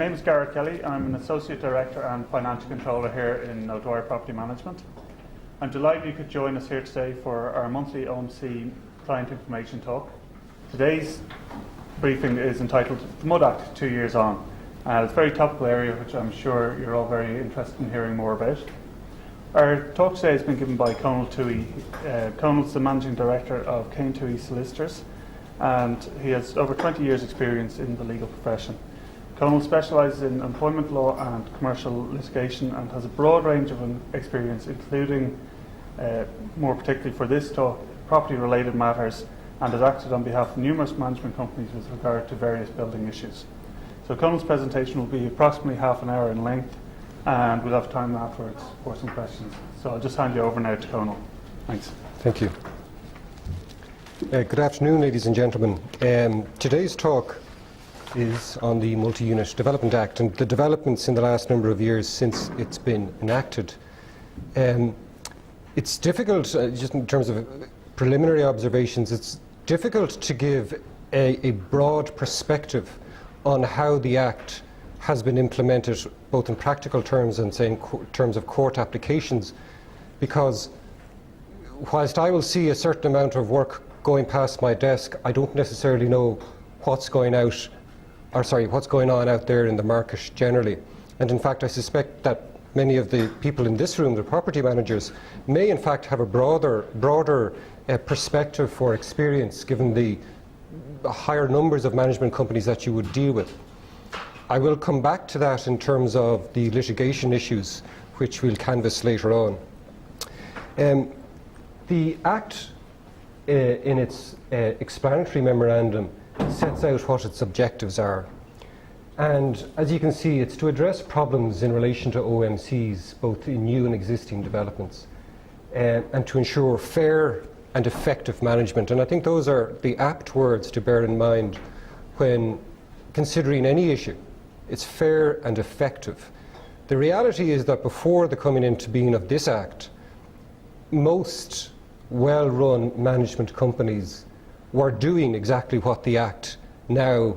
name is Garrett Kelly. I'm an Associate Director and Financial Controller here in O'Dwyer Property Management. I'm delighted you could join us here today for our monthly OMC Client Information Talk. Today's briefing is entitled The Mud Act 2 Years On. It's a very topical area which I'm sure you're all very interested in hearing more about. Our talk today has been given by Conal Toohey. Conal's the Managing Director of Kane Toohey Solicitors, and he has over 20 years' experience in the legal profession. Conal specialises in employment law and commercial litigation and has a broad range of experience, including, more particularly for this talk, property-related matters, and has acted on behalf of numerous management companies with regard to various building issues. So Conal's presentation will be approximately half an hour in length, and we'll have time afterwards for some questions. So I'll just hand you over now to Conal. Thanks. Thank you. Good afternoon, ladies and gentlemen. Today's talk is on the Multi-Unit Development Act and the developments in the last number of years since it's been enacted. It's difficult, just in terms of preliminary observations, it's difficult to give a broad perspective on how the Act has been implemented, both in practical terms and, say, in terms of court applications, because whilst I will see a certain amount of work going past my desk, I don't necessarily know what's going on out there in the market generally. And in fact, I suspect that many of the people in this room, the property managers, may in fact have a broader perspective or experience, given the higher numbers of management companies that you would deal with. I will come back to that in terms of the litigation issues, which we'll canvass later on. The Act, in its explanatory memorandum, sets out what its objectives are. And as you can see, it's to address problems in relation to OMCs, both in new and existing developments, and to ensure fair and effective management. And I think those are the apt words to bear in mind when considering any issue. It's fair and effective. The reality is that before the coming into being of this Act, most well-run management companies were doing exactly what the Act now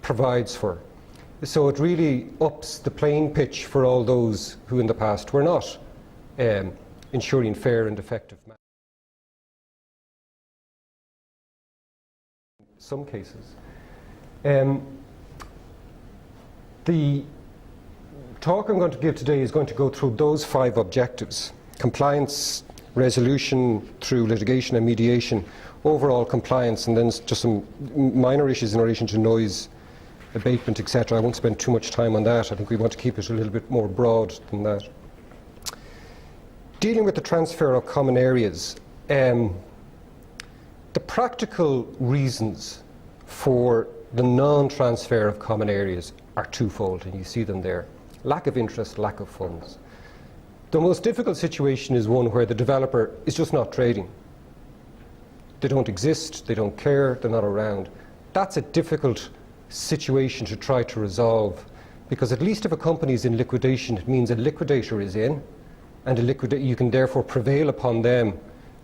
provides for. So it really ups the playing pitch for all those who in the past were not ensuring fair and effective management. In some cases. The talk I'm going to give today is going to go through those 5 objectives: compliance, resolution through litigation and mediation, overall compliance, and then just some minor issues in relation to noise abatement, etc. I won't spend too much time on that. I think we want to keep it a little bit more broad than that. Dealing with the transfer of common areas, the practical reasons for the non-transfer of common areas are twofold, and you see them there. Lack of interest, lack of funds. The most difficult situation is one where the developer is just not trading. They don't exist, they don't care, they're not around. That's a difficult situation to try to resolve, because at least if a company is in liquidation, it means a liquidator is in, and you can therefore prevail upon them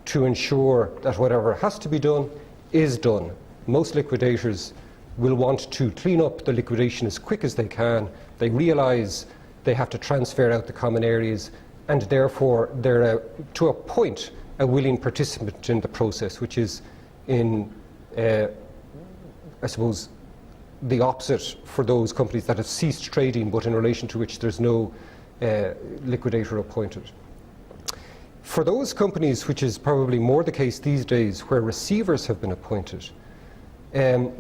to ensure that whatever has to be done is done. Most liquidators will want to clean up the liquidation as quick as they can. They realise they have to transfer out the common areas, and therefore they're, to a point, a willing participant in the process, which is in, I suppose, the opposite for those companies that have ceased trading, but in relation to which there's no liquidator appointed. For those companies, which is probably more the case these days, where receivers have been appointed,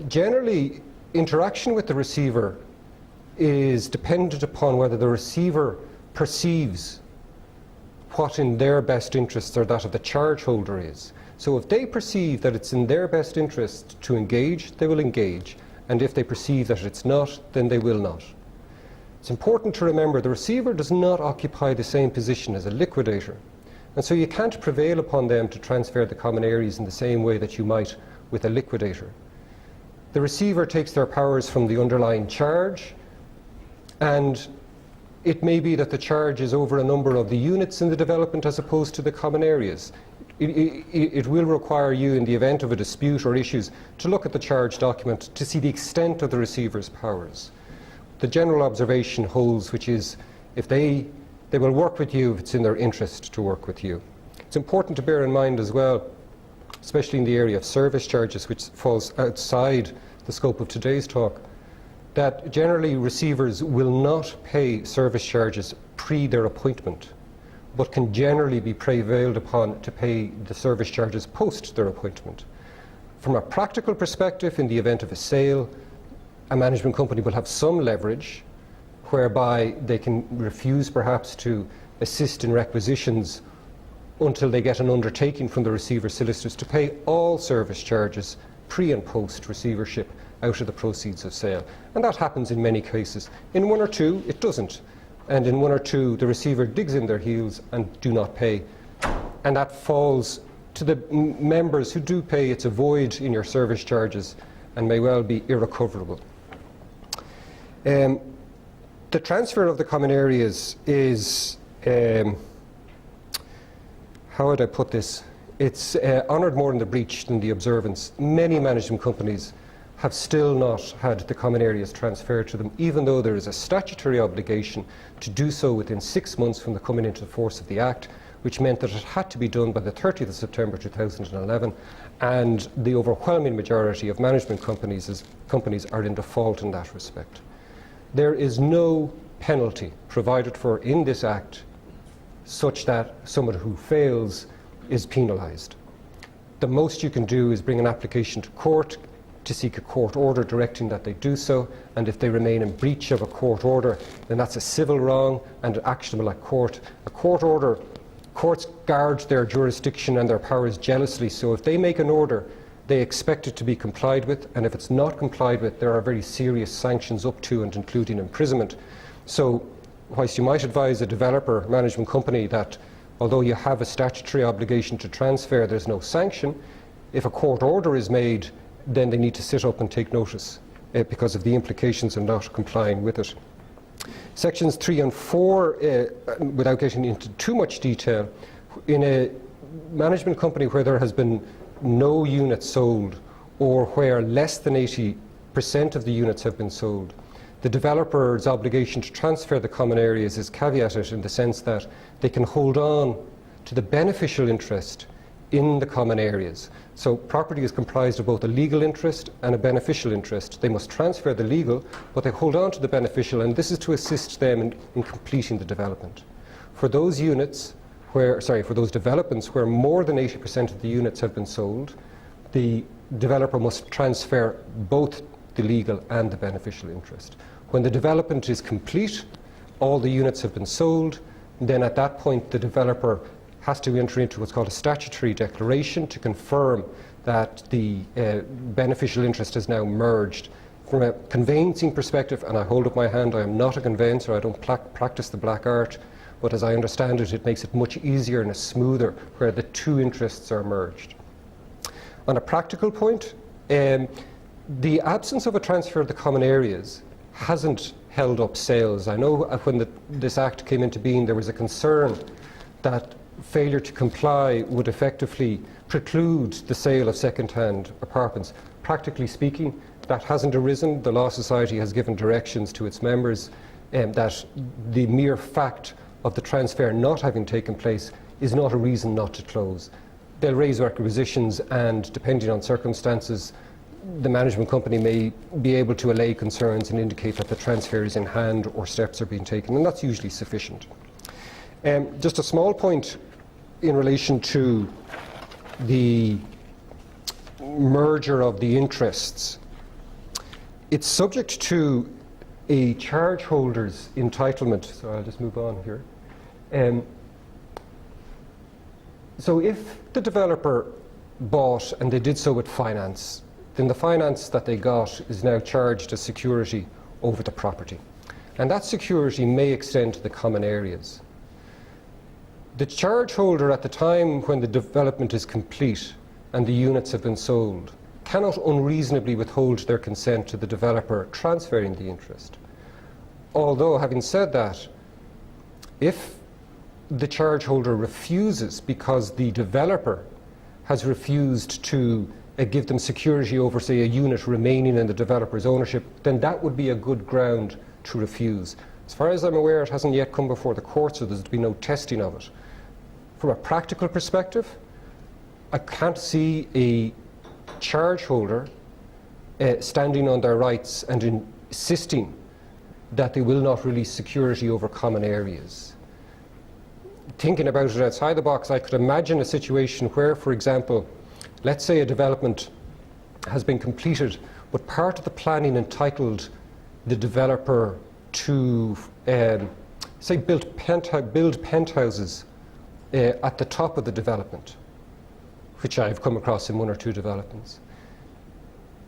generally interaction with the receiver is dependent upon whether the receiver perceives what in their best interests or that of the charge holder is. So if they perceive that it's in their best interest to engage, they will engage, and if they perceive that it's not, then they will not. It's important to remember the receiver does not occupy the same position as a liquidator, and so you can't prevail upon them to transfer the common areas in the same way that you might with a liquidator. The receiver takes their powers from the underlying charge, and it may be that the charge is over a number of the units in the development as opposed to the common areas. It will require you, in the event of a dispute or issues, to look at the charge document to see the extent of the receiver's powers. the general observation holds, which is if they will work with you if it's in their interest to work with you. It's important to bear in mind as well, especially in the area of service charges, which falls outside the scope of today's talk, that generally receivers will not pay service charges pre their appointment, but can generally be prevailed upon to pay the service charges post their appointment. From a practical perspective, in the event of a sale, a management company will have some leverage whereby they can refuse perhaps to assist in requisitions until they get an undertaking from the receiver solicitors to pay all service charges pre and post receivership out of the proceeds of sale. And that happens in many cases. In one or two, it doesn't. And in one or two, the receiver digs in their heels and do not pay. And that falls to the members who do pay. It's a void in your service charges and may well be irrecoverable. The transfer of the common areas is, how would I put this? It's honoured more in the breach than the observance. Many management companies have still not had the common areas transferred to them, even though there is a statutory obligation to do so within 6 months from the coming into force of the Act, which meant that it had to be done by the 30th of September 2011, and the overwhelming majority of management companies are in default in that respect. There is no penalty provided for in this Act such that someone who fails is penalised. The most you can do is bring an application to court to seek a court order directing that they do so, and if they remain in breach of a court order, then that's a civil wrong and actionable at court. A court order, courts guard their jurisdiction and their powers jealously, so if they make an order, they expect it to be complied with, and if it's not complied with, there are very serious sanctions up to and including imprisonment. So, whilst you might advise a developer management company that although you have a statutory obligation to transfer, there's no sanction, if a court order is made, then they need to sit up and take notice because of the implications of not complying with it. Sections 3 and 4, without getting into too much detail, in a management company where there has been no units sold or where less than 80% of the units have been sold, the developer's obligation to transfer the common areas is caveated in the sense that they can hold on to the beneficial interest in the common areas. So property is comprised of both a legal interest and a beneficial interest. They must transfer the legal, but they hold on to the beneficial, and this is to assist them in completing the development. For those for those developments where more than 80% of the units have been sold, the developer must transfer both the legal and the beneficial interest. When the development is complete, all the units have been sold, then at that point the developer has to enter into what's called a statutory declaration to confirm that the beneficial interest is now merged. From a conveyancing perspective, and I hold up my hand, I am not a conveyancer, I don't practice the black art, but as I understand it, it makes it much easier and smoother where the two interests are merged. On a practical point, the absence of a transfer of the common areas hasn't held up sales. I know when this Act came into being, there was a concern that failure to comply would effectively preclude the sale of second-hand apartments. Practically speaking, that hasn't arisen. The Law Society has given directions to its members that the mere fact of the transfer not having taken place is not a reason not to close. They'll raise requisitions, and depending on circumstances, the management company may be able to allay concerns and indicate that the transfer is in hand or steps are being taken, and that's usually sufficient. Just a small point in relation to the merger of the interests. It's subject to a charge holder's entitlement, so I'll just move on here. So if the developer bought, and they did so with finance, then the finance that they got is now charged as security over the property. And that security may extend to the common areas. The charge holder at the time when the development is complete and the units have been sold cannot unreasonably withhold their consent to the developer transferring the interest. Although, having said that, if the charge holder refuses because the developer has refused to give them security over, say, a unit remaining in the developer's ownership, then that would be a good ground to refuse. As far as I'm aware, it hasn't yet come before the court, so there's been no testing of it. From a practical perspective, I can't see a charge holder standing on their rights and insisting that they will not release security over common areas. Thinking about it outside the box, I could imagine a situation where, for example, let's say a development has been completed, but part of the planning entitled the developer to, say, build penthouses at the top of the development, which I've come across in one or two developments.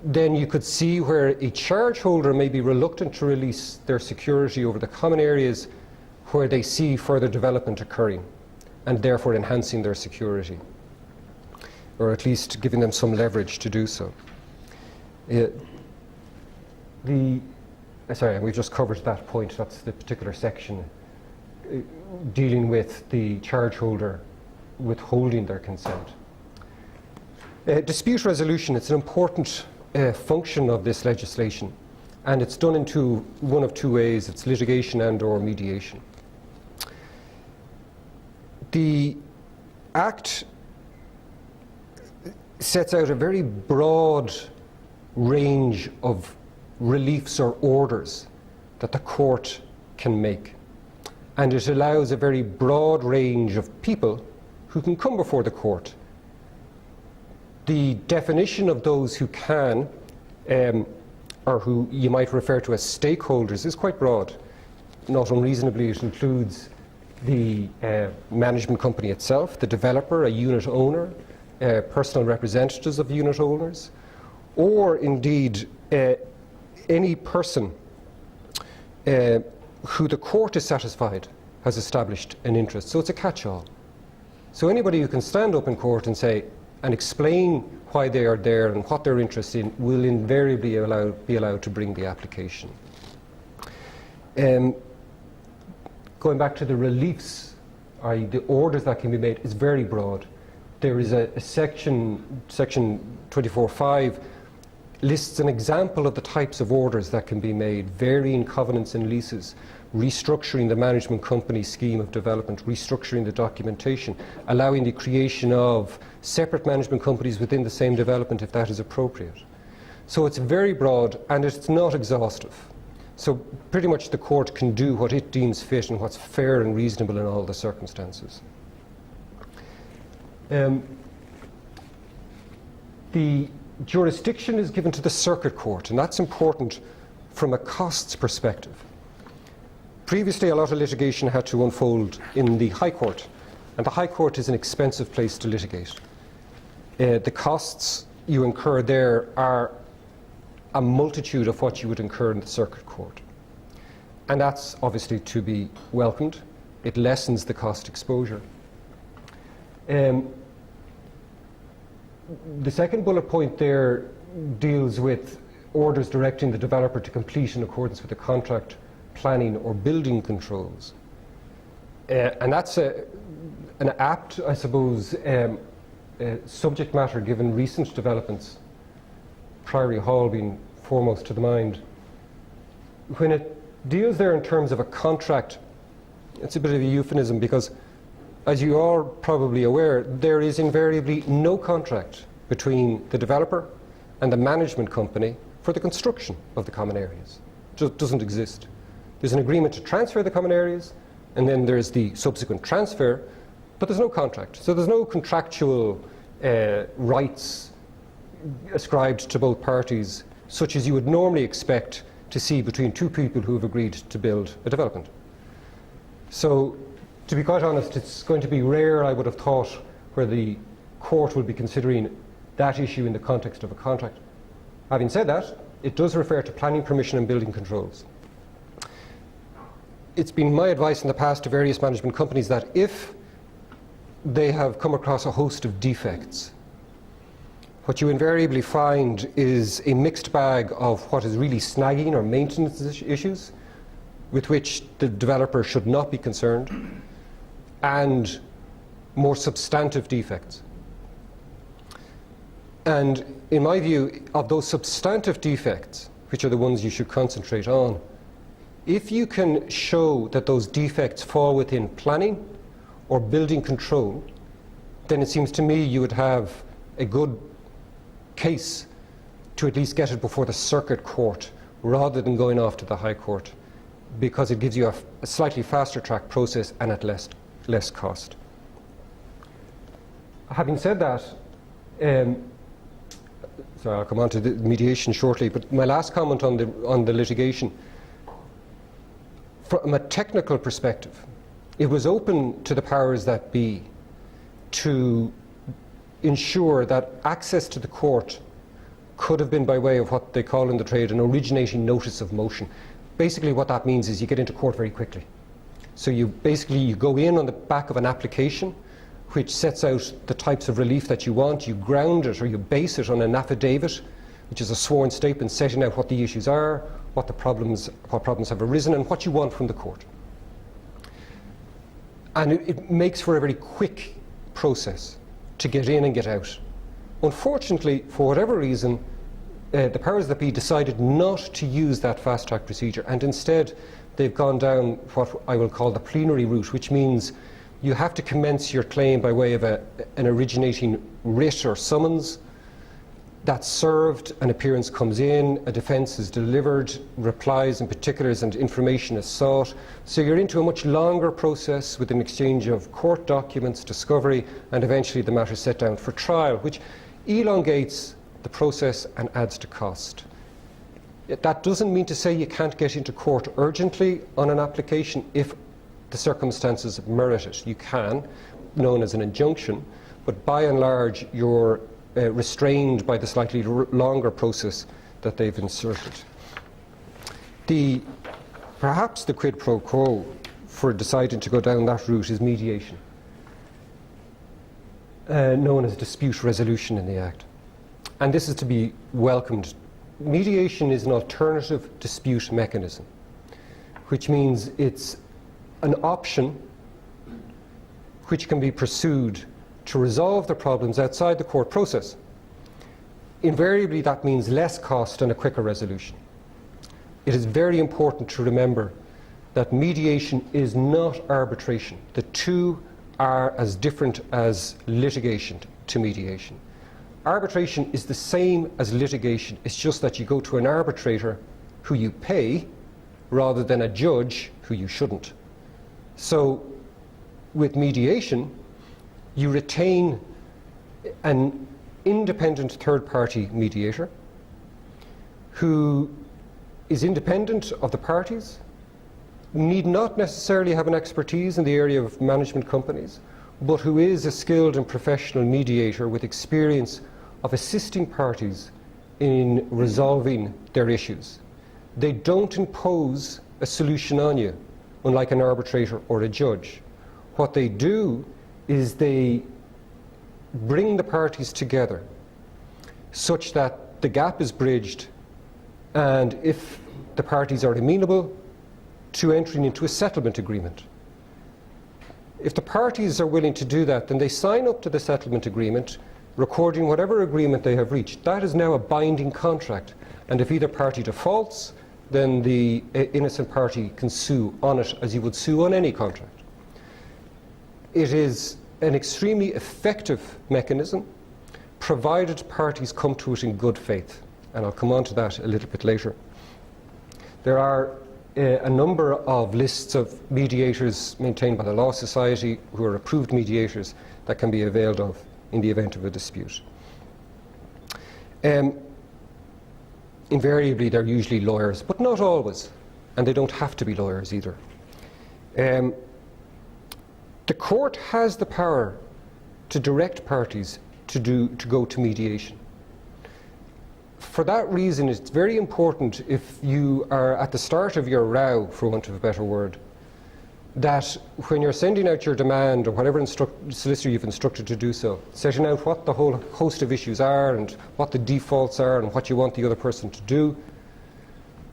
Then you could see where a charge holder may be reluctant to release their security over the common areas where they see further development occurring, and therefore enhancing their security, or at least giving them some leverage to do so. Sorry, we've just covered that point. That's the particular section dealing with the charge holder withholding their consent. Dispute resolution, it's an important function of this legislation, and it's done in one of two ways. It's litigation and/or mediation. The Act sets out a very broad range of reliefs or orders that the court can make, and it allows a very broad range of people who can come before the court. The definition of those who can, or who you might refer to as stakeholders, is quite broad. Not unreasonably, it includes the management company itself, the developer, a unit owner, personal representatives of unit owners, or indeed any person who the court is satisfied has established an interest. So it's a catch-all. So anybody who can stand up in court and say, and explain why they are there and what they're interested in, will invariably be allowed to bring the application. Going back to the reliefs, the orders that can be made, is very broad. There is a section 24.5, lists an example of the types of orders that can be made: varying covenants and leases, restructuring the management company scheme of development, restructuring the documentation, allowing the creation of separate management companies within the same development if that is appropriate. So it's very broad and it's not exhaustive. So pretty much the court can do what it deems fit and what's fair and reasonable in all the circumstances. The jurisdiction is given to the circuit court, and that's important from a costs perspective. Previously, a lot of litigation had to unfold in the High Court, and the High Court is an expensive place to litigate. The costs you incur there are a multitude of what you would incur in the circuit court, and that's obviously to be welcomed. It lessens the cost exposure. The second bullet point there deals with orders directing the developer to complete in accordance with the contract, planning or building controls. And that's an apt, I suppose, subject matter given recent developments, Priory Hall being foremost to the mind. When it deals there in terms of a contract, it's a bit of a euphemism because, as you are probably aware, there is invariably no contract between the developer and the management company for the construction of the common areas. It just doesn't exist. There's an agreement to transfer the common areas, and then there's the subsequent transfer, but there's no contract. So there's no contractual rights ascribed to both parties, such as you would normally expect to see between two people who have agreed to build a development. So, to be quite honest, it's going to be rare, I would have thought, where the court will be considering that issue in the context of a contract. Having said that, it does refer to planning permission and building controls. It's been my advice in the past to various management companies that if they have come across a host of defects, what you invariably find is a mixed bag of what is really snagging or maintenance issues with which the developer should not be concerned, and more substantive defects. And in my view, of those substantive defects, which are the ones you should concentrate on, If you can show that those defects fall within planning or building control, then it seems to me you would have a good case to at least get it before the circuit court rather than going off to the High Court, because it gives you a slightly faster track process and at less cost. Having said that, so I'll come on to the mediation shortly, but my last comment on the litigation, from a technical perspective, it was open to the powers that be to ensure that access to the court could have been by way of what they call in the trade an originating notice of motion. Basically what that means is you get into court very quickly. So you go in on the back of an application which sets out the types of relief that you want, you ground it or you base it on an affidavit, which is a sworn statement setting out what the issues are, what problems have arisen and what you want from the court. And it makes for a very quick process to get in and get out. Unfortunately, for whatever reason, the powers that be decided not to use that fast-track procedure, and instead they've gone down what I will call the plenary route, which means you have to commence your claim by way of an originating writ or summons. That's served, an appearance comes in, a defence is delivered, replies and particulars and information is sought. So you're into a much longer process with an exchange of court documents, discovery, and eventually the matter set down for trial, which elongates the process and adds to cost. That doesn't mean to say you can't get into court urgently on an application if the circumstances merit it. You can, known as an injunction, but by and large you're restrained by the slightly longer process that they've inserted. Perhaps the quid pro quo for deciding to go down that route is mediation, known as dispute resolution in the Act. And this is to be welcomed. Mediation is an alternative dispute mechanism, which means it's an option which can be pursued to resolve the problems outside the court process. Invariably, that means less cost and a quicker resolution. It is very important to remember that mediation is not arbitration. The two are as different as litigation to mediation. Arbitration is the same as litigation. It's just that you go to an arbitrator who you pay rather than a judge who you shouldn't. So with mediation, you retain an independent third-party mediator who is independent of the parties, need not necessarily have an expertise in the area of management companies, but who is a skilled and professional mediator with experience of assisting parties in resolving their issues. They don't impose a solution on you, unlike an arbitrator or a judge. What they do is they bring the parties together such that the gap is bridged, and if the parties are amenable to entering into a settlement agreement. If the parties are willing to do that, then they sign up to the settlement agreement, recording whatever agreement they have reached. That is now a binding contract, and if either party defaults, then the innocent party can sue on it as you would sue on any contract. It is an extremely effective mechanism, provided parties come to it in good faith, and I'll come on to that a little bit later. There are a number of lists of mediators maintained by the Law Society who are approved mediators that can be availed of in the event of a dispute. Invariably, they're usually lawyers, but not always, and they don't have to be lawyers either. The court has the power to direct parties to go to mediation. For that reason, it's very important, if you are at the start of your row, for want of a better word, that when you're sending out your demand, or whatever solicitor you've instructed to do so, setting out what the whole host of issues are and what the defaults are and what you want the other person to do,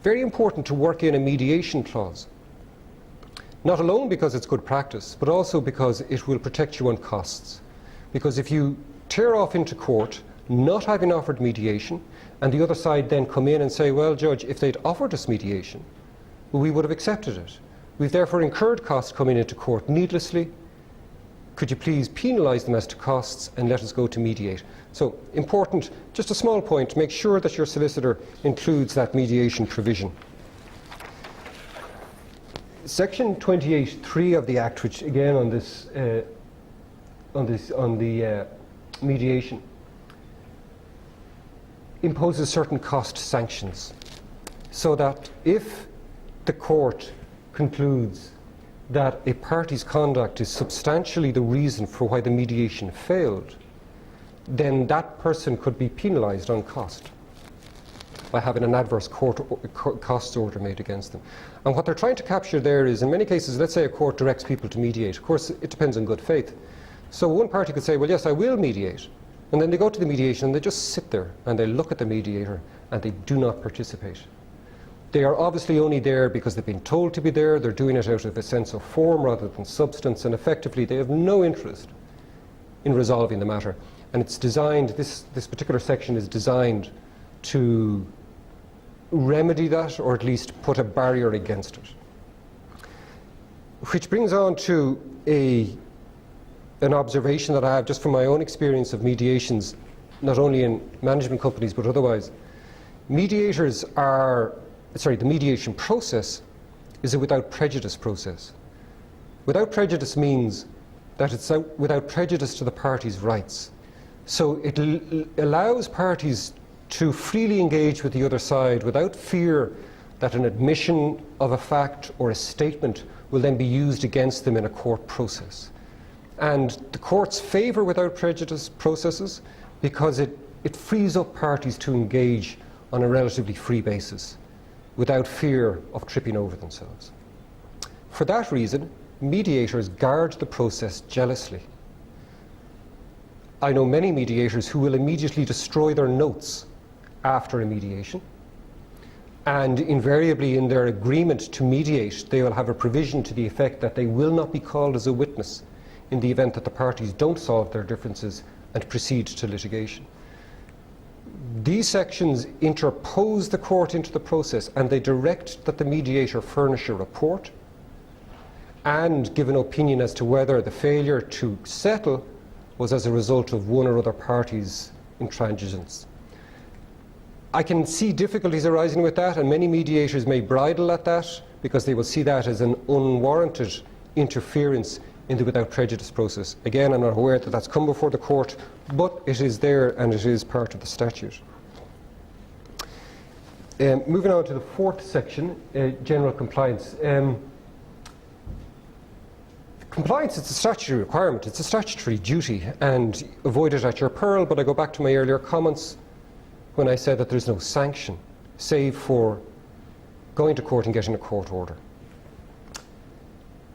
very important to work in a mediation clause. Not alone because it's good practice, but also because it will protect you on costs. Because if you tear off into court, not having offered mediation, and the other side then come in and say, well, Judge, if they'd offered us mediation, we would have accepted it. We've therefore incurred costs coming into court needlessly. Could you please penalise them as to costs and let us go to mediate? So important, just a small point, make sure that your solicitor includes that mediation provision. Section 28(3) of the Act, which again on the mediation, imposes certain cost sanctions, so that if the court concludes that a party's conduct is substantially the reason for why the mediation failed, then that person could be penalised on cost by having an adverse costs order made against them. And what they're trying to capture there is, in many cases, let's say a court directs people to mediate. Of course, it depends on good faith. So one party could say, well, yes, I will mediate. And then they go to the mediation and they just sit there and they look at the mediator and they do not participate. They are obviously only there because they've been told to be there. They're doing it out of a sense of form rather than substance, and effectively they have no interest in resolving the matter. And it's designed, this particular section is designed to remedy that, or at least put a barrier against it. Which brings on to an observation that I have just from my own experience of mediations, not only in management companies but otherwise. The mediation process is a without prejudice process. Without prejudice means that it's without prejudice to the parties' rights. So it allows parties to freely engage with the other side without fear that an admission of a fact or a statement will then be used against them in a court process. And the courts favour without prejudice processes because it frees up parties to engage on a relatively free basis without fear of tripping over themselves. For that reason, mediators guard the process jealously. I know many mediators who will immediately destroy their notes after a mediation, and invariably in their agreement to mediate they will have a provision to the effect that they will not be called as a witness in the event that the parties don't solve their differences and proceed to litigation. These sections interpose the court into the process, and they direct that the mediator furnish a report and give an opinion as to whether the failure to settle was as a result of one or other party's intransigence. I can see difficulties arising with that, and many mediators may bridle at that because they will see that as an unwarranted interference in the without prejudice process. Again, I'm not aware that that's come before the court, but it is there and it is part of the statute. Moving on to the fourth section, general compliance. Compliance is a statutory requirement, it's a statutory duty, and avoid it at your peril, but I go back to my earlier comments when I said that there's no sanction, save for going to court and getting a court order.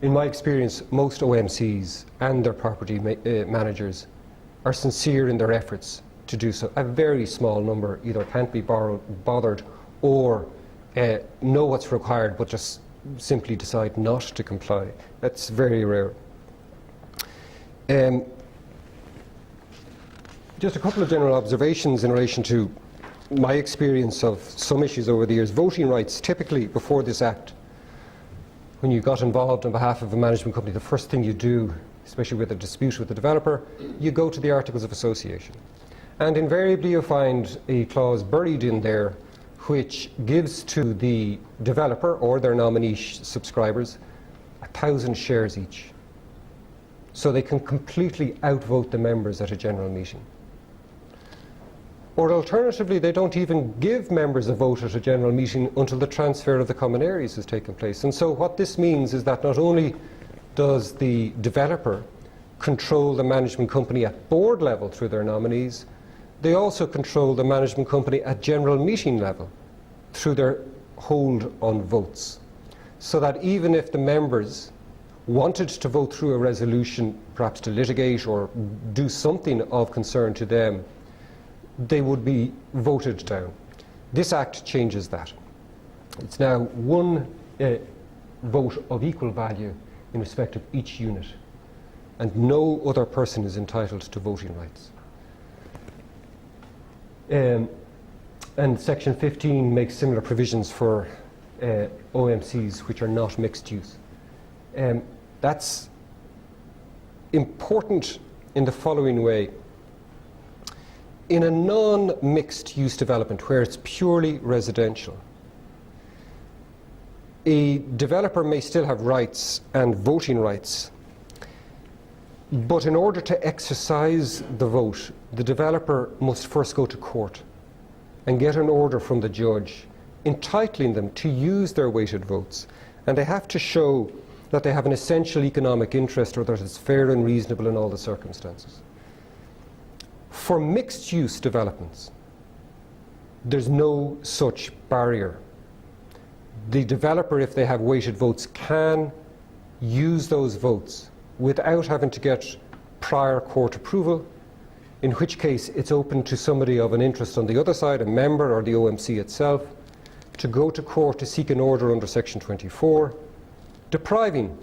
In my experience, most OMCs and their property managers are sincere in their efforts to do so. A very small number either can't be bothered or know what's required but just simply decide not to comply. That's very rare. Just a couple of general observations in relation to my experience of some issues over the years. Voting rights, typically before this Act, when you got involved on behalf of a management company, the first thing you do, especially with a dispute with the developer, you go to the Articles of Association. And invariably you find a clause buried in there which gives to the developer or their nominee subscribers 1,000 shares each. So they can completely outvote the members at a general meeting. Or alternatively, they don't even give members a vote at a general meeting until the transfer of the common areas has taken place. And so what this means is that not only does the developer control the management company at board level through their nominees, they also control the management company at general meeting level through their hold on votes. So that even if the members wanted to vote through a resolution, perhaps to litigate or do something of concern to them, they would be voted down. This Act changes that. It's now one vote of equal value in respect of each unit, and no other person is entitled to voting rights. And Section 15 makes similar provisions for OMCs which are not mixed use. That's important in the following way. In a non-mixed use development where it's purely residential, a developer may still have rights and voting rights, but in order to exercise the vote, the developer must first go to court and get an order from the judge entitling them to use their weighted votes, and they have to show that they have an essential economic interest or that it's fair and reasonable in all the circumstances. For mixed-use developments, there's no such barrier. The developer, if they have weighted votes, can use those votes without having to get prior court approval, in which case it's open to somebody of an interest on the other side, a member or the OMC itself, to go to court to seek an order under Section 24, depriving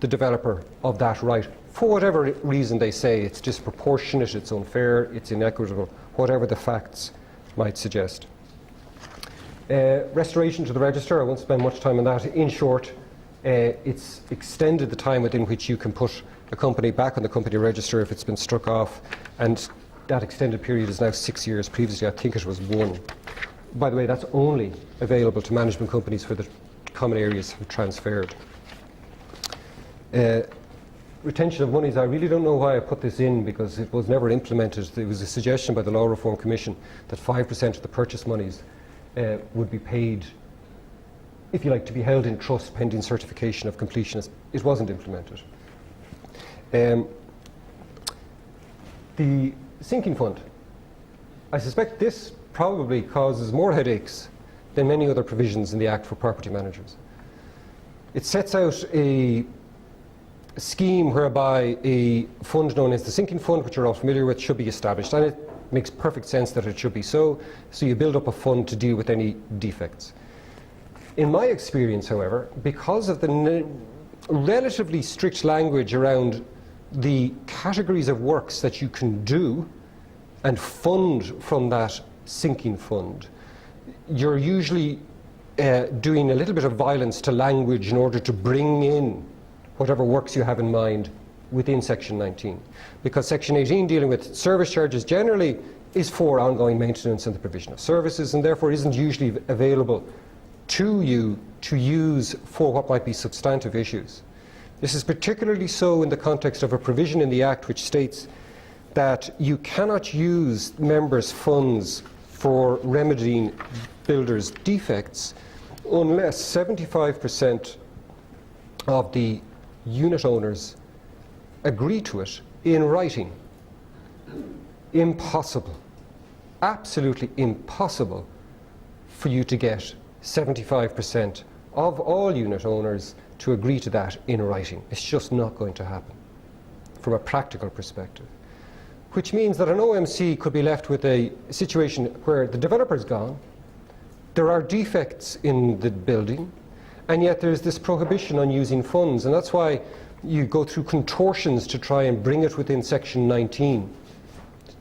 the developer of that right for whatever reason they say. It's disproportionate, it's unfair, it's inequitable, whatever the facts might suggest. Restoration to the register, I won't spend much time on that. In short, it's extended the time within which you can put a company back on the company register if it's been struck off, and that extended period is now 6 years. Previously, I think it was 1. By the way, that's only available to management companies where the common areas have transferred. Retention of monies, I really don't know why I put this in, because it was never implemented. There was a suggestion by the Law Reform Commission that 5% of the purchase monies would be paid, if you like, to be held in trust pending certification of completion. It wasn't implemented. The sinking fund, I suspect this probably causes more headaches than many other provisions in the Act for property managers. It sets out a scheme whereby a fund known as the sinking fund, which you're all familiar with, should be established, and it makes perfect sense that it should be so. So you build up a fund to deal with any defects. In my experience, however, because of the relatively strict language around the categories of works that you can do and fund from that sinking fund, you're usually doing a little bit of violence to language in order to bring in whatever works you have in mind within Section 19. Because Section 18, dealing with service charges generally, is for ongoing maintenance and the provision of services, and therefore isn't usually available to you to use for what might be substantive issues. This is particularly so in the context of a provision in the Act which states that you cannot use members' funds for remedying builders' defects unless 75% of the unit owners agree to it in writing. Impossible, absolutely impossible for you to get 75% of all unit owners to agree to that in writing. It's just not going to happen from a practical perspective. Which means that an OMC could be left with a situation where the developer's gone, there are defects in the building, and yet there's this prohibition on using funds, and that's why you go through contortions to try and bring it within Section 19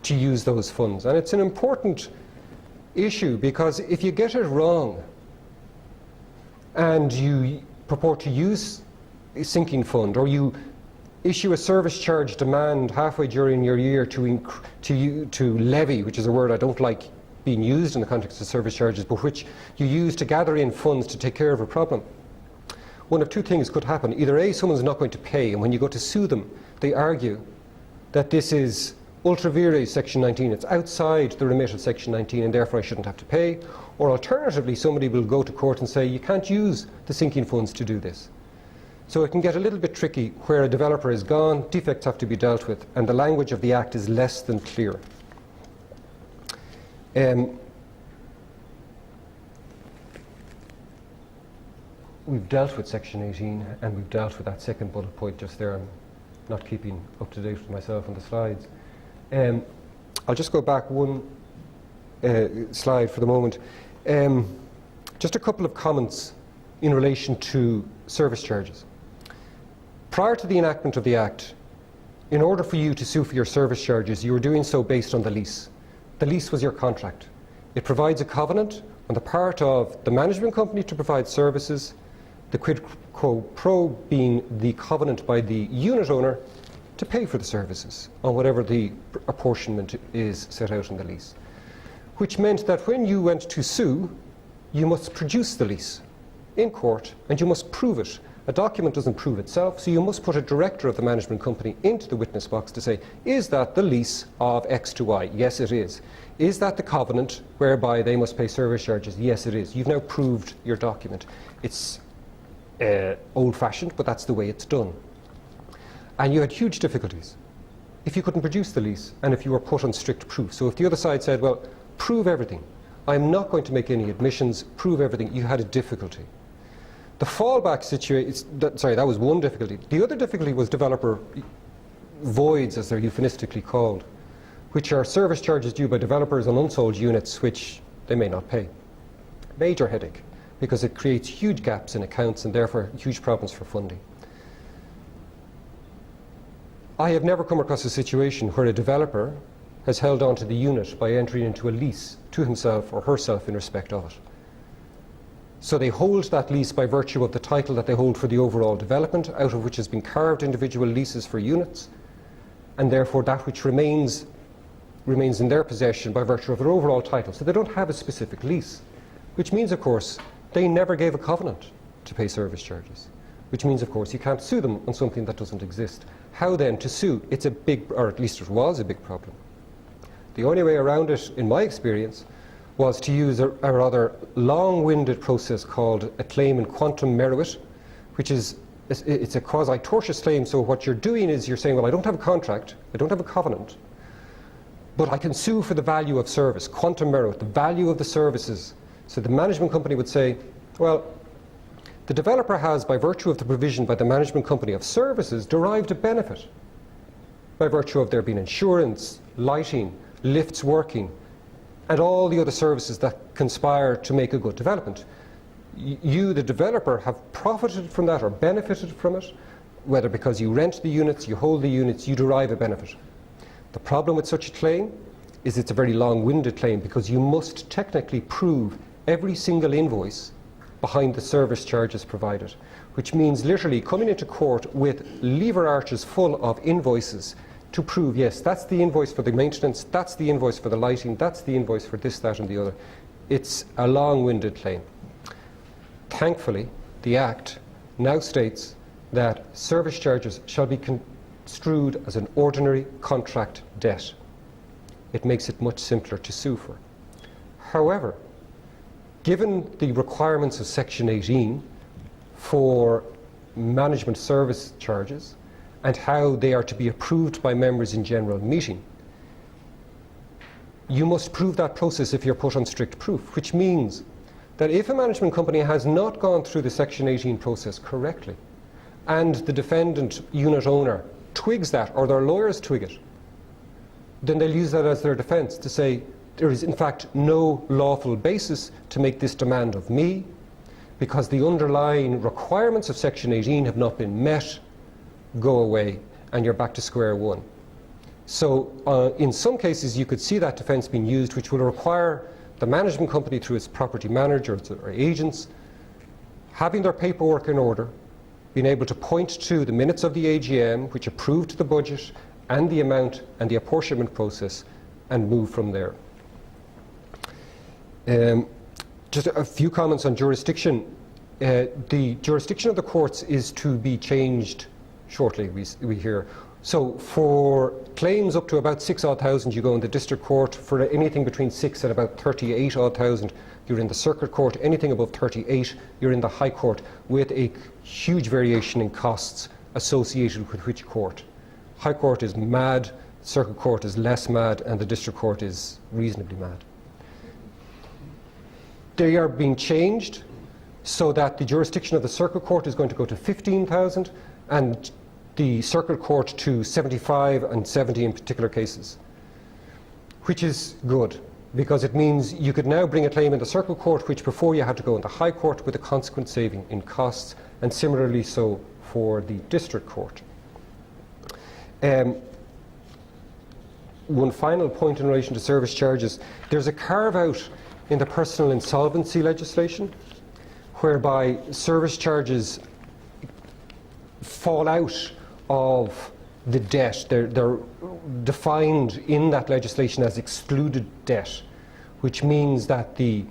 to use those funds. And it's an important issue, because if you get it wrong and you purport to use a sinking fund, or you issue a service charge demand halfway during your year to levy, which is a word I don't like being used in the context of service charges, but which you use to gather in funds to take care of a problem, one of two things could happen. Either A, someone's not going to pay, and when you go to sue them, they argue that this is ultra vires Section 19, it's outside the remit of Section 19, and therefore I shouldn't have to pay. Or alternatively, somebody will go to court and say, you can't use the sinking funds to do this. So it can get a little bit tricky where a developer is gone, defects have to be dealt with, and the language of the Act is less than clear. We've dealt with Section 18, and we've dealt with that second bullet point just there. I'm not keeping up to date with myself on the slides. I'll just go back one slide for the moment. Just a couple of comments in relation to service charges. Prior to the enactment of the Act, in order for you to sue for your service charges, you were doing so based on the lease. The lease was your contract. It provides a covenant on the part of the management company to provide services, the quid quo pro being the covenant by the unit owner to pay for the services on whatever the apportionment is set out in the lease. Which meant that when you went to sue, you must produce the lease in court and you must prove it. A document doesn't prove itself, so you must put a director of the management company into the witness box to say, is that the lease of X to Y? Yes, it is. Is that the covenant whereby they must pay service charges? Yes, it is. You've now proved your document. It's old-fashioned, but that's the way it's done. And you had huge difficulties if you couldn't produce the lease and if you were put on strict proof. So if the other side said, well, prove everything. I'm not going to make any admissions, prove everything. You had a difficulty. The fallback situation, that was one difficulty. The other difficulty was developer voids, as they're euphemistically called, which are service charges due by developers on unsold units which they may not pay. Major headache, because it creates huge gaps in accounts and therefore huge problems for funding. I have never come across a situation where a developer has held on to the unit by entering into a lease to himself or herself in respect of it. So they hold that lease by virtue of the title that they hold for the overall development, out of which has been carved individual leases for units, and therefore that which remains in their possession by virtue of their overall title. So they don't have a specific lease, which means, of course, they never gave a covenant to pay service charges, which means, of course, you can't sue them on something that doesn't exist. How then to sue? It's a big, or at least it was a big problem. The only way around it, in my experience, was to use a rather long-winded process called a claim in quantum meruit, which is it's a quasi-tortious claim. So what you're doing is you're saying, well, I don't have a contract, I don't have a covenant, but I can sue for the value of service, quantum meruit, the value of the services. So the management company would say, well, the developer has, by virtue of the provision by the management company of services, derived a benefit by virtue of there being insurance, lighting, lifts working, and all the other services that conspire to make a good development. You, the developer, have profited from that or benefited from it, whether because you rent the units, you hold the units, you derive a benefit. The problem with such a claim is it's a very long-winded claim because you must technically prove every single invoice behind the service charges provided, which means literally coming into court with lever arches full of invoices to prove, yes, that's the invoice for the maintenance, that's the invoice for the lighting, that's the invoice for this, that and the other. It's a long-winded claim. Thankfully, the Act now states that service charges shall be construed as an ordinary contract debt. It makes it much simpler to sue for. However, given the requirements of Section 18 for management service charges, and how they are to be approved by members in general meeting, you must prove that process if you're put on strict proof, which means that if a management company has not gone through the Section 18 process correctly, and the defendant unit owner twigs that, or their lawyers twig it, then they'll use that as their defence to say, there is in fact no lawful basis to make this demand of me, because the underlying requirements of Section 18 have not been met. Go away, and you're back to square one. So in some cases you could see that defence being used, which will require the management company through its property manager or agents having their paperwork in order, being able to point to the minutes of the AGM which approved the budget and the amount and the apportionment process, and move from there. Just a few comments on jurisdiction. The jurisdiction of the courts is to be changed shortly, we hear. So for claims up to about 6,000, you go in the district court. For anything between 6 and about 38,000, you're in the circuit court. Anything above 38, you're in the high court, with a huge variation in costs associated with which court. High court is mad, circuit court is less mad, and the district court is reasonably mad. They are being changed so that the jurisdiction of the circuit court is going to go to 15,000 and the circuit court to 75 and 70 in particular cases, which is good because it means you could now bring a claim in the circuit court which before you had to go in the high court, with a consequent saving in costs, and similarly so for the district court. One final point in relation to service charges. There's a carve out in the personal insolvency legislation, whereby service charges fall out of the debt. They're defined in that legislation as excluded debt, which means that the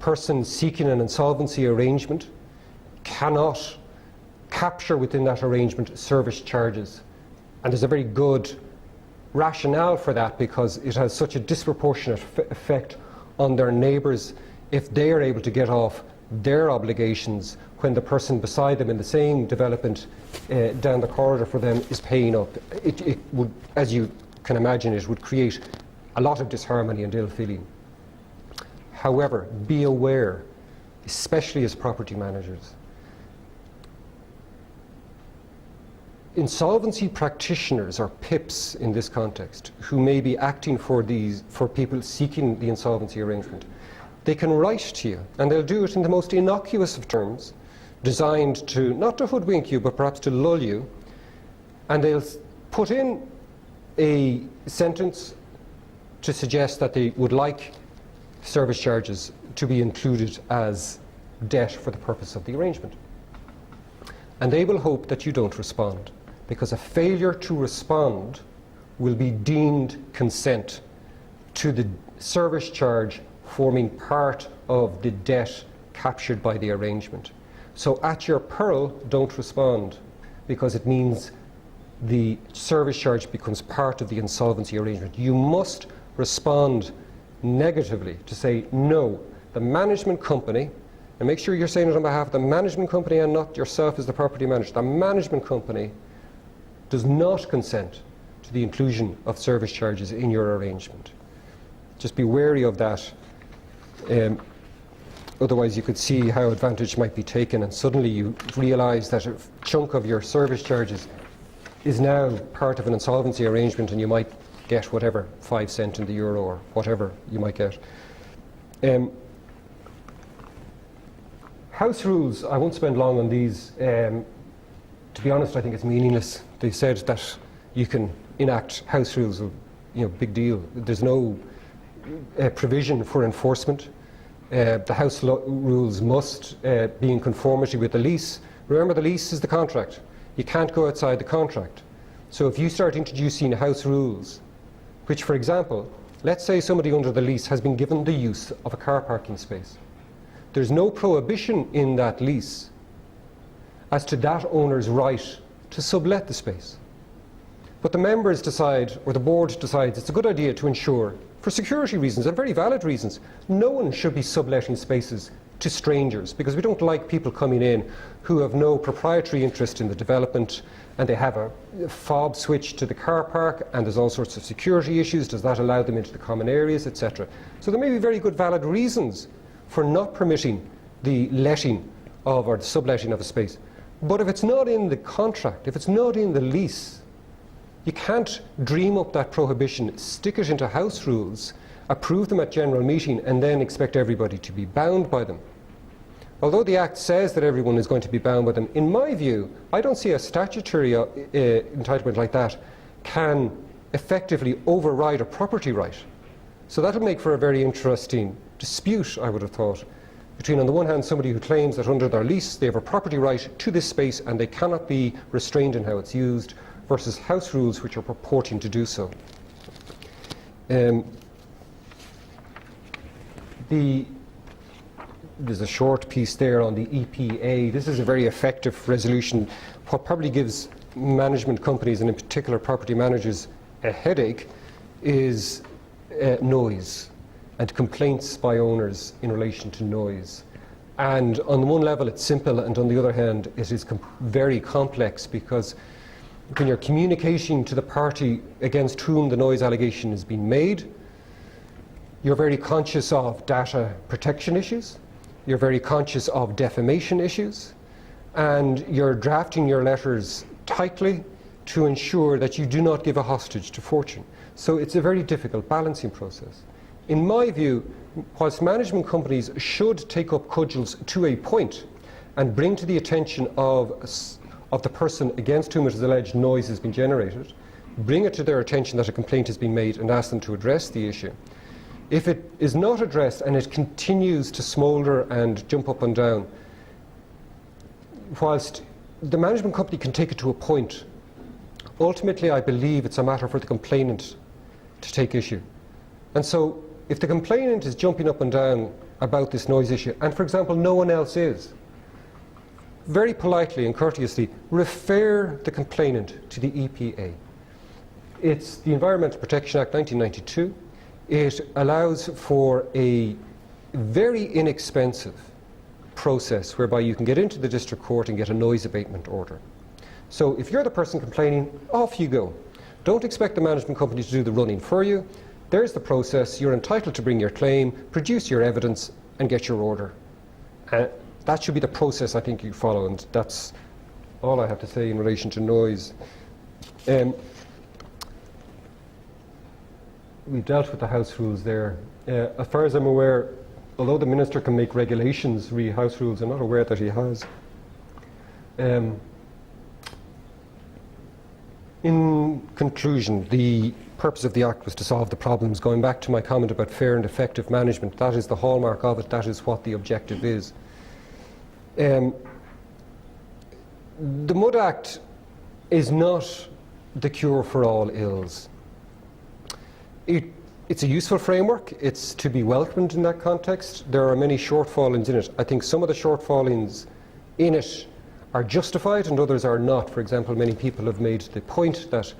person seeking an insolvency arrangement cannot capture within that arrangement service charges. And there's a very good rationale for that, because it has such a disproportionate effect on their neighbours if they are able to get off their obligations when the person beside them in the same development down the corridor for them is paying up. It would, as you can imagine, it would create a lot of disharmony and ill feeling. However, be aware, especially as property managers, insolvency practitioners, or PIPs in this context, who may be acting for people seeking the insolvency arrangement, they can write to you, and they'll do it in the most innocuous of terms, designed to, not to hoodwink you, but perhaps to lull you, and they'll put in a sentence to suggest that they would like service charges to be included as debt for the purpose of the arrangement. And they will hope that you don't respond, because a failure to respond will be deemed consent to the service charge forming part of the debt captured by the arrangement. So at your peril, don't respond, because it means the service charge becomes part of the insolvency arrangement. You must respond negatively to say, no, the management company, and make sure you're saying it on behalf of the management company and not yourself as the property manager, the management company does not consent to the inclusion of service charges in your arrangement. Just be wary of that. Otherwise you could see how advantage might be taken, and suddenly you realise that a chunk of your service charges is now part of an insolvency arrangement, and you might get whatever, 5 cents in the euro or whatever you might get. House rules, I won't spend long on these. To be honest, I think it's meaningless. They said that you can enact house rules, big deal. There's no provision for enforcement. The house rules must be in conformity with the lease. Remember, the lease is the contract. You can't go outside the contract. So if you start introducing house rules, which, for example, let's say somebody under the lease has been given the use of a car parking space. There's no prohibition in that lease as to that owner's right to sublet the space. But the members decide, or the board decides, it's a good idea to ensure, for security reasons and very valid reasons, no one should be subletting spaces to strangers, because we don't like people coming in who have no proprietary interest in the development, and they have a fob switch to the car park, and there's all sorts of security issues. Does that allow them into the common areas, etc.? So there may be very good valid reasons for not permitting the letting of, or the subletting of a space. But if it's not in the contract, if it's not in the lease, you can't dream up that prohibition, stick it into house rules, approve them at general meeting, and then expect everybody to be bound by them. Although the Act says that everyone is going to be bound by them, in my view, I don't see a statutory entitlement like that can effectively override a property right. So that'll make for a very interesting dispute, I would have thought, between, on the one hand, somebody who claims that under their lease they have a property right to this space and they cannot be restrained in how it's used, versus house rules which are purporting to do so. There's a short piece there on the EPA. This is a very effective resolution. What probably gives management companies, and in particular property managers, a headache is noise and complaints by owners in relation to noise. And on the one level it's simple, and on the other hand it is very complex, because when you're communicating to the party against whom the noise allegation has been made, you're very conscious of data protection issues, you're very conscious of defamation issues, and you're drafting your letters tightly to ensure that you do not give a hostage to fortune. So it's a very difficult balancing process. In my view, whilst management companies should take up cudgels to a point and bring to the attention of the person against whom it is alleged noise has been generated, bring it to their attention that a complaint has been made and ask them to address the issue, If it is not addressed and it continues to smoulder and jump up and down, whilst the management company can take it to a point, ultimately I believe it's a matter for the complainant to take issue. And so if the complainant is jumping up and down about this noise issue, and for example no one else is, very politely and courteously refer the complainant to the EPA. It's the Environmental Protection Act 1992. It allows for a very inexpensive process whereby you can get into the district court and get a noise abatement order. So if you're the person complaining, off you go. Don't expect the management company to do the running for you. There's the process. You're entitled to bring your claim, produce your evidence, and get your order. That should be the process I think you follow, and that's all I have to say in relation to noise. We've dealt with the House rules there. As far as I'm aware, although the Minister can make regulations re House rules, I'm not aware that he has. In conclusion, the purpose of the Act was to solve the problems. Going back to my comment about fair and effective management, that is the hallmark of it, that is what the objective is. The Mud Act is not the cure for all ills. It's a useful framework. It's to be welcomed in that context. There are many shortfallings in it. I think some of the shortfallings in it are justified and others are not. For example, many people have made the point that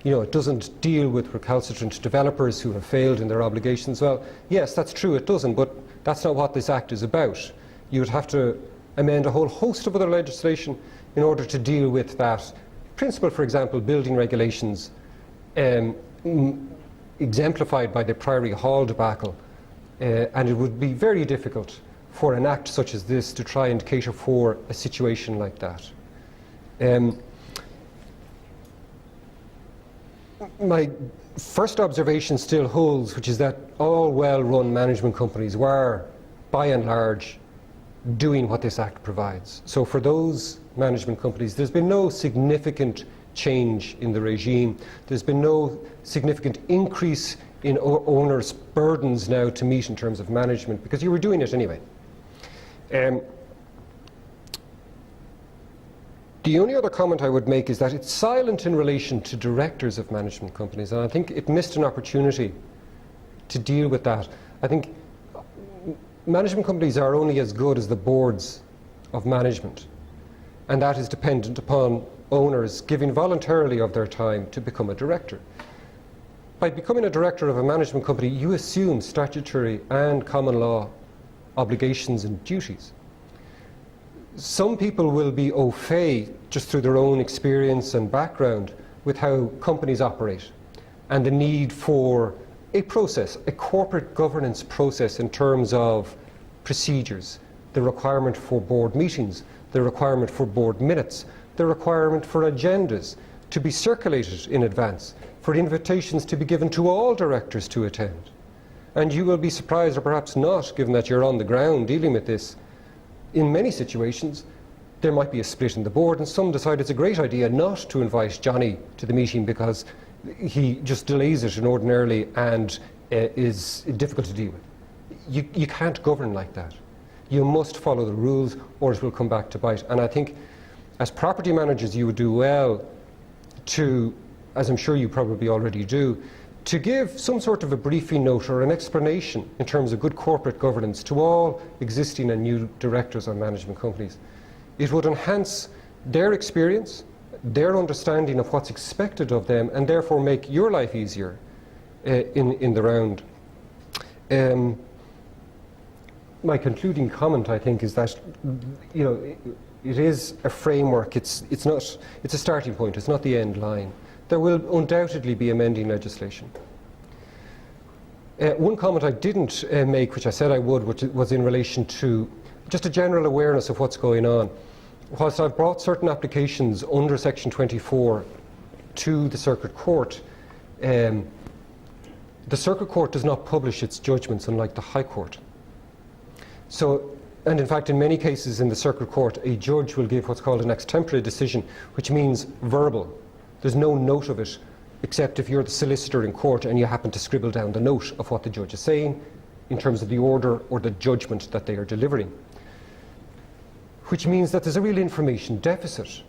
it doesn't deal with recalcitrant developers who have failed in their obligations. Well, yes, that's true, it doesn't, but that's not what this Act is about. You would have to amend a whole host of other legislation in order to deal with that principle. For example, building regulations exemplified by the Priory Hall debacle, and it would be very difficult for an Act such as this to try and cater for a situation like that. My first observation still holds, which is that all well-run management companies were, by and large, doing what this Act provides. So for those management companies, there's been no significant change in the regime. There's been no significant increase in owners' burdens now to meet in terms of management, because you were doing it anyway. The only other comment I would make is that it's silent in relation to directors of management companies, and I think it missed an opportunity to deal with that. I think management companies are only as good as the boards of management, and that is dependent upon owners giving voluntarily of their time to become a director. By becoming a director of a management company, you assume statutory and common law obligations and duties. Some people will be au fait just through their own experience and background with how companies operate and the need for a process, a corporate governance process in terms of procedures, the requirement for board meetings, the requirement for board minutes, the requirement for agendas to be circulated in advance, for invitations to be given to all directors to attend. And you will be surprised, or perhaps not, given that you're on the ground dealing with this. In many situations, there might be a split in the board, and some decide it's a great idea not to invite Johnny to the meeting because he just delays it inordinately and is difficult to deal with. You can't govern like that. You must follow the rules, or it will come back to bite. And I think as property managers, you would do well to, as I'm sure you probably already do, to give some sort of a briefing note or an explanation in terms of good corporate governance to all existing and new directors on management companies. It would enhance their experience, their understanding of what's expected of them, and therefore make your life easier in the round. My concluding comment, I think, is that it is a framework. It's a starting point. It's not the end line. There will undoubtedly be amending legislation. One comment I didn't make, which I said I would, which was in relation to just a general awareness of what's going on. Whilst I've brought certain applications under Section 24 to the Circuit Court, the Circuit Court does not publish its judgments, unlike the High Court. So, and in fact, in many cases in the Circuit Court, a judge will give what's called an ex tempore decision, which means verbal. There's no note of it except if you're the solicitor in court and you happen to scribble down the note of what the judge is saying in terms of the order or the judgment that they are delivering. Which means that there's a real information deficit.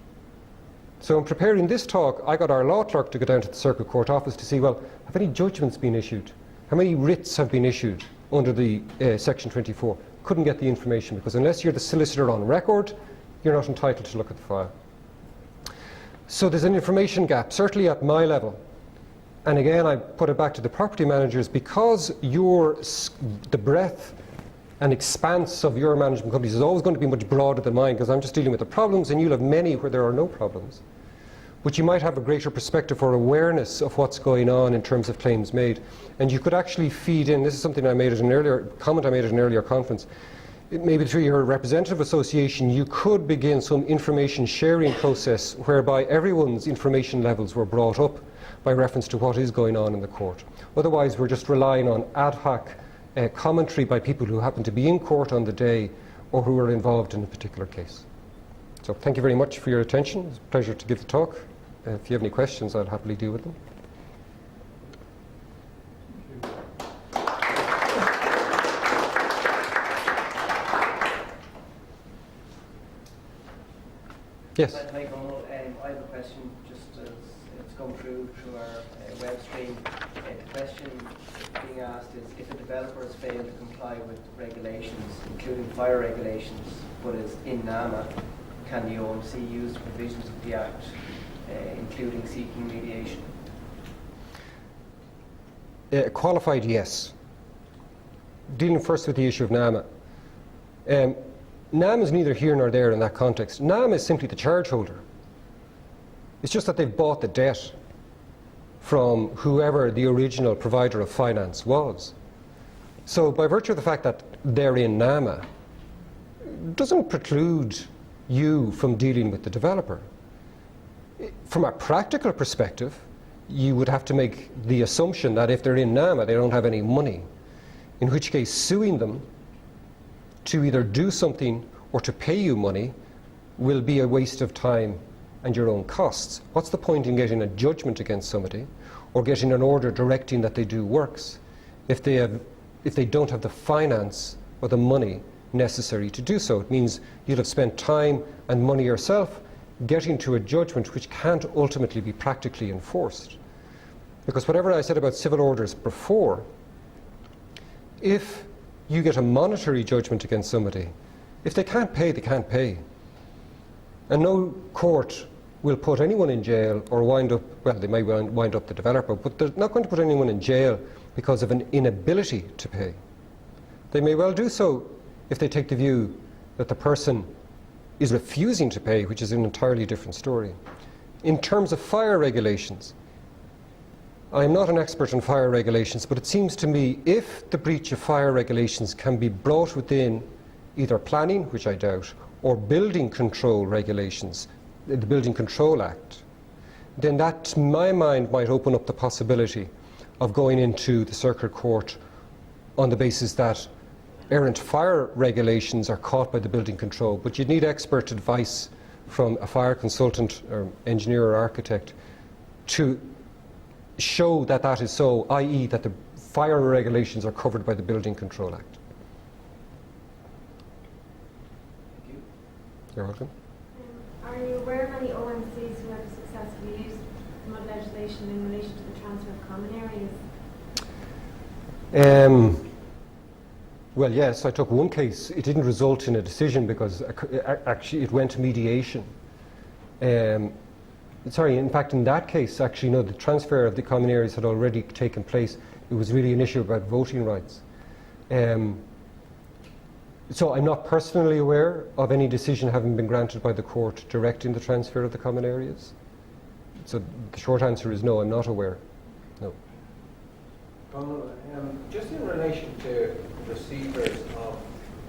So in preparing this talk, I got our law clerk to go down to the Circuit Court office to see, well, have any judgments been issued? How many writs have been issued under the Section 24? Couldn't get the information, because unless you're the solicitor on record, you're not entitled to look at the file. So there's an information gap, certainly at my level. And again, I put it back to the property managers, because the breadth and expanse of your management companies is always going to be much broader than mine, because I'm just dealing with the problems and you'll have many where there are no problems. But you might have a greater perspective or awareness of what's going on in terms of claims made. And you could actually feed in, this is something I made at an earlier comment I made at an earlier conference, maybe through your representative association, you could begin some information sharing process whereby everyone's information levels were brought up by reference to what is going on in the court. Otherwise, we're just relying on ad hoc commentary by people who happen to be in court on the day or who are involved in a particular case. So thank you very much for your attention. It's a pleasure to give the talk. If you have any questions, I'll happily deal with them. Yes. Hi, Donald. I have a question just as it's come through our web stream. The question being asked is, if a developer has failed to comply with regulations, including fire regulations, but is in NAMA, can the OMC use the provisions of the Act, including seeking mediation? Qualified, yes. Dealing first with the issue of NAMA. NAMA is neither here nor there in that context. NAMA is simply the charge holder. It's just that they've bought the debt from whoever the original provider of finance was. So by virtue of the fact that they're in NAMA, doesn't preclude you from dealing with the developer. From a practical perspective, you would have to make the assumption that if they're in NAMA, they don't have any money, in which case suing them to either do something or to pay you money will be a waste of time and your own costs. What's the point in getting a judgment against somebody or getting an order directing that they do works if they don't have the finance or the money necessary to do so? It means you'll have spent time and money yourself getting to a judgment which can't ultimately be practically enforced. Because whatever I said about civil orders before, if you get a monetary judgment against somebody, if they can't pay, they can't pay. And no court will put anyone in jail or wind up, well, they may wind up the developer, but they're not going to put anyone in jail because of an inability to pay. They may well do so if they take the view that the person is refusing to pay, which is an entirely different story. In terms of fire regulations, I'm not an expert on fire regulations, but it seems to me if the breach of fire regulations can be brought within either planning, which I doubt, or building control regulations, the Building Control Act, then that, to my mind, might open up the possibility of going into the Circuit Court on the basis that errant fire regulations are caught by the building control. But you'd need expert advice from a fire consultant or engineer or architect to show that that is so, i.e. that the fire regulations are covered by the Building Control Act. Thank you. You're welcome. Are you aware of any OMCs who have successfully used mud legislation in relation to the transfer of common areas? Well, yes, I took one case. It didn't result in a decision because actually it went to mediation. Sorry, in fact, in that case, actually, no, the transfer of the common areas had already taken place. It was really an issue about voting rights. So I'm not personally aware of any decision having been granted by the court directing the transfer of the common areas. So the short answer is no, I'm not aware. No. Just in relation to receivers of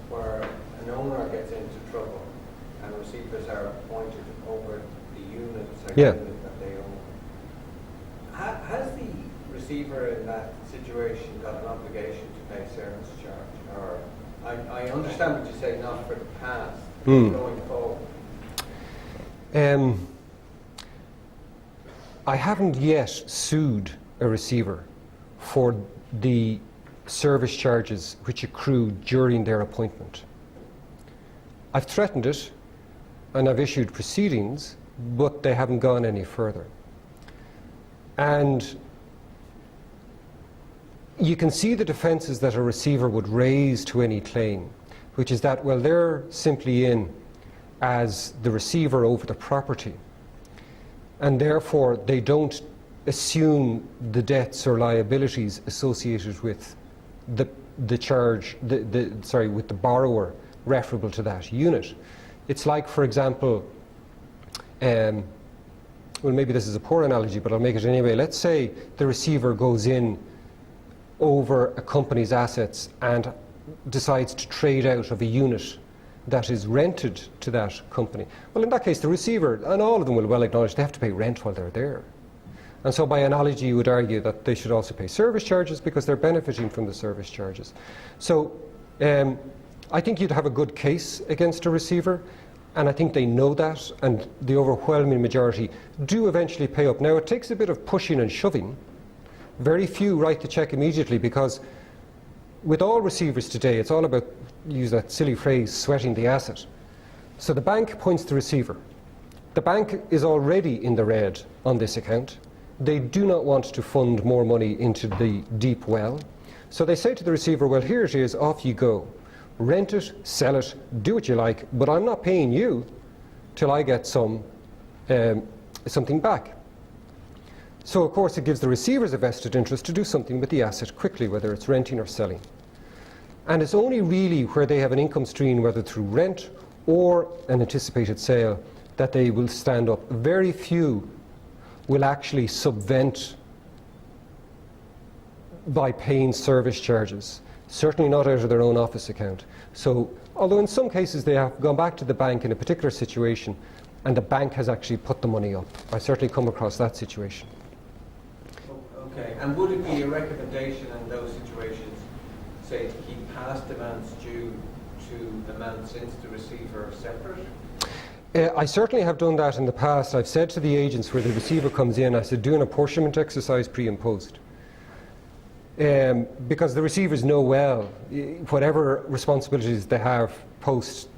where an owner gets into trouble and receivers are appointed over the units or Yeah. unit that they own, has the receiver in that situation got an obligation to pay service charge? Or I understand what you say, not for the past, but going forward. I haven't yet sued a receiver for the service charges which accrue during their appointment. I've threatened it and I've issued proceedings, but they haven't gone any further. And you can see the defences that a receiver would raise to any claim, which is that, well, they're simply in as the receiver over the property, and therefore they don't assume the debts or liabilities associated with the charge, with the borrower referable to that unit. It's like, for example, well, maybe this is a poor analogy, but I'll make it anyway. Let's say the receiver goes in over a company's assets and decides to trade out of a unit that is rented to that company. Well, in that case, the receiver, and all of them will well acknowledge, they have to pay rent while they're there. And so by analogy, you would argue that they should also pay service charges because they're benefiting from the service charges. So I think you'd have a good case against a receiver, and I think they know that, and the overwhelming majority do eventually pay up. Now, it takes a bit of pushing and shoving. Very few write the cheque immediately, because with all receivers today, it's all about, use that silly phrase, sweating the asset. So the bank appoints the receiver. The bank is already in the red on this account. They do not want to fund more money into the deep well. So they say to the receiver, well, here it is, off you go. Rent it, sell it, do what you like, but I'm not paying you till I get something back. So, of course, it gives the receivers a vested interest to do something with the asset quickly, whether it's renting or selling. And it's only really where they have an income stream, whether through rent or an anticipated sale, that they will stand up. Very few will actually subvent by paying service charges, certainly not out of their own office account. So, although in some cases they have gone back to the bank in a particular situation and the bank has actually put the money up. I certainly come across that situation. Okay, and would it be a recommendation in those situations, say, to keep past amounts due to amounts since the receiver separate? I certainly have done that in the past. I've said to the agents where the receiver comes in, I said, do an apportionment exercise pre and post. Because the receivers know well whatever responsibilities they have post,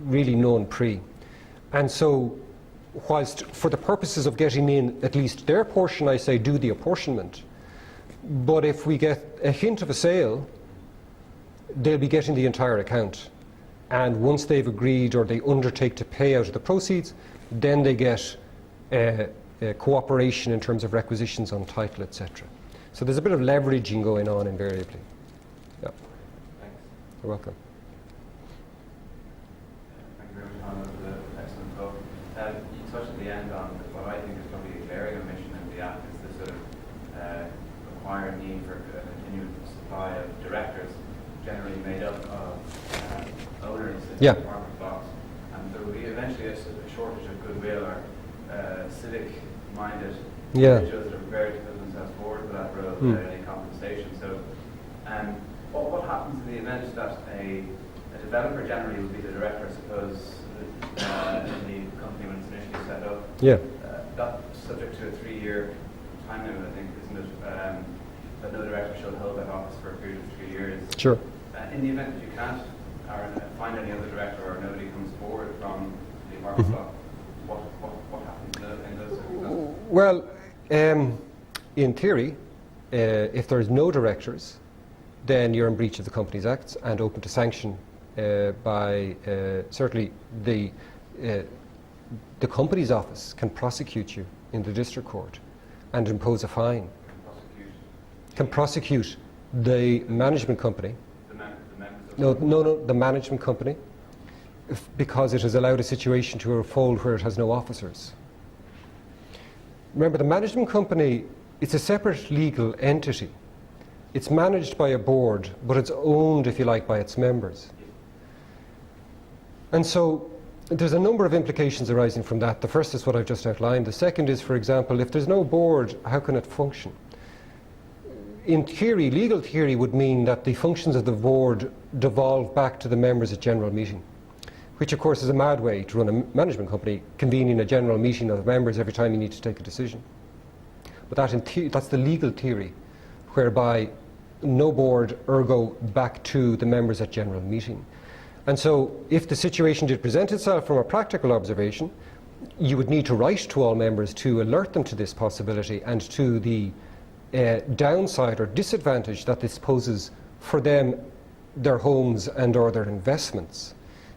really known pre. And so, whilst for the purposes of getting in at least their portion, I say do the apportionment. But if we get a hint of a sale, they'll be getting the entire account. And once they've agreed or they undertake to pay out of the proceeds, then they get cooperation in terms of requisitions on title, etc. So there's a bit of leveraging going on invariably. Yeah. Thanks. You're welcome. Thank you very much, Hannah, for the excellent talk. You touched at the end on what I think is probably a glaring omission in the Act, is the sort of required need for a continued supply of directors, generally made up of owners in apartment blocks. And there will be eventually a shortage of goodwill or civic-minded individuals that are prepared to put themselves forward for that role without any compensation. So what happens in the event that a developer generally will be the director, I suppose, in the company when it's initially set up? Yeah. That's subject to a 3-year time limit, I think, isn't it? That no director shall hold that office for a period of 3 years. Sure. In the event that you can't find any other director or nobody comes forward from the apartment block, what happens in those circumstances? Well, in theory, if there's no directors, then you're in breach of the Companies Act and open to sanction by certainly the Companies Office can prosecute you in the district court and impose a fine. Can prosecute the management company. The management company, because it has allowed a situation to unfold where it has no officers. Remember, the management company, it's a separate legal entity. It's managed by a board, but it's owned, if you like, by its members. And so there's a number of implications arising from that. The first is what I've just outlined. The second is, for example, if there's no board, how can it function? In theory, legal theory would mean that the functions of the board devolve back to the members at general meeting, which of course is a mad way to run a management company, convening a general meeting of the members every time you need to take a decision. but that's the legal theory, whereby no board, ergo back to the members at general meeting. And so if the situation did present itself from a practical observation, you would need to write to all members to alert them to this possibility and to the downside or disadvantage that this poses for them, their homes and or their investments,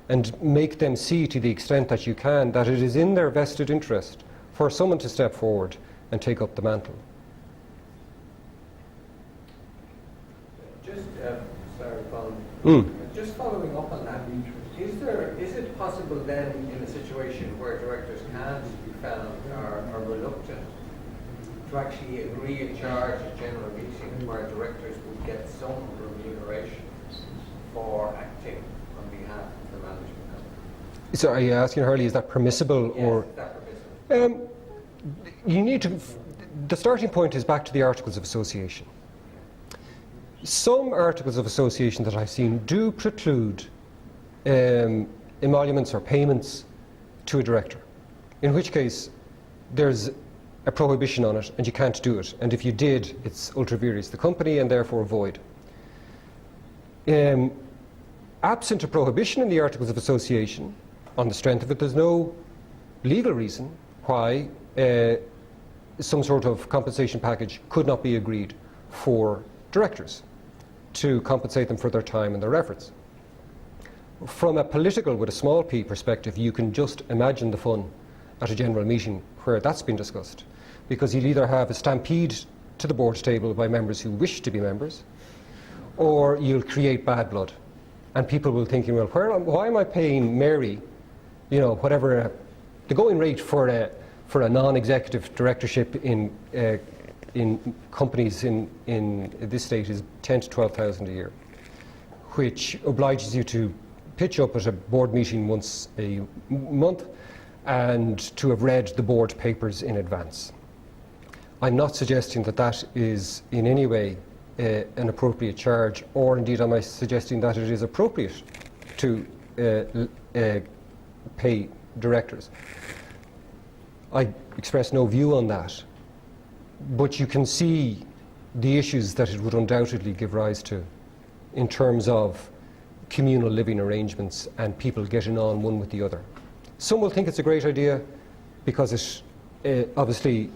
and make them see to the extent that you can that it is in their vested interest for someone to step forward and take up the mantle. Just, sorry, Colin. Mm. Just following up on that, is it possible then in a situation where directors can't be found or are reluctant to actually agree a charge at general meeting where directors would get some remuneration for acting on behalf of the management company? So are you asking, Harley, is that permissible? Yes, or is that permissible? You need to, the starting point is back to the Articles of Association. Some Articles of Association that I've seen do preclude emoluments or payments to a director, in which case there's a prohibition on it and you can't do it, and if you did, it's ultra vires the company and therefore void. Absent a prohibition in the Articles of Association, on the strength of it, there's no legal reason why some sort of compensation package could not be agreed for directors to compensate them for their time and their efforts. From a political, with a small p perspective, you can just imagine the fun at a general meeting where that's been discussed, because you'll either have a stampede to the board table by members who wish to be members, or you'll create bad blood, and people will think, well, why am I paying Mary, you know, whatever the going rate for a non-executive directorship in companies in this state is 10 to 12,000 a year, which obliges you to pitch up at a board meeting once a month and to have read the board papers in advance. I'm not suggesting that that is in any way an appropriate charge, or indeed am I suggesting that it is appropriate to pay directors. I express no view on that, but you can see the issues that it would undoubtedly give rise to in terms of communal living arrangements and people getting on one with the other. Some will think it's a great idea because it obviously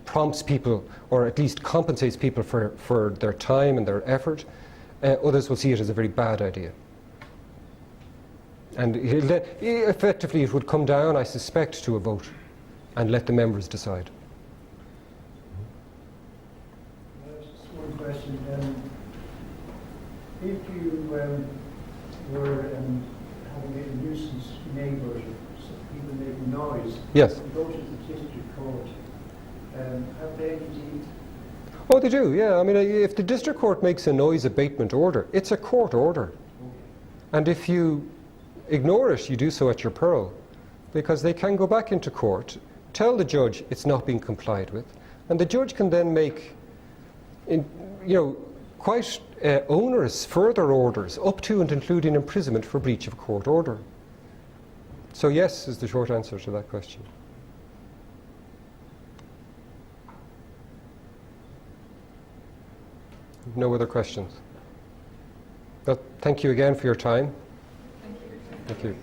prompts people, or at least compensates people for their time and their effort. Others will see it as a very bad idea. And effectively it would come down, I suspect, to a vote and let the members decide. Just one question. If you were having a nuisance neighbours, people making noise, yes, you go to the district court, have they any deed? Oh, they do, yeah. I mean, if the district court makes a noise abatement order, it's a court order. And if you ignore it, you do so at your peril, because they can go back into court, tell the judge it's not being complied with, and the judge can then make, quite onerous further orders, up to and including imprisonment for breach of court order. So yes is the short answer to that question. No other questions? Well, thank you again for your time. Thank you.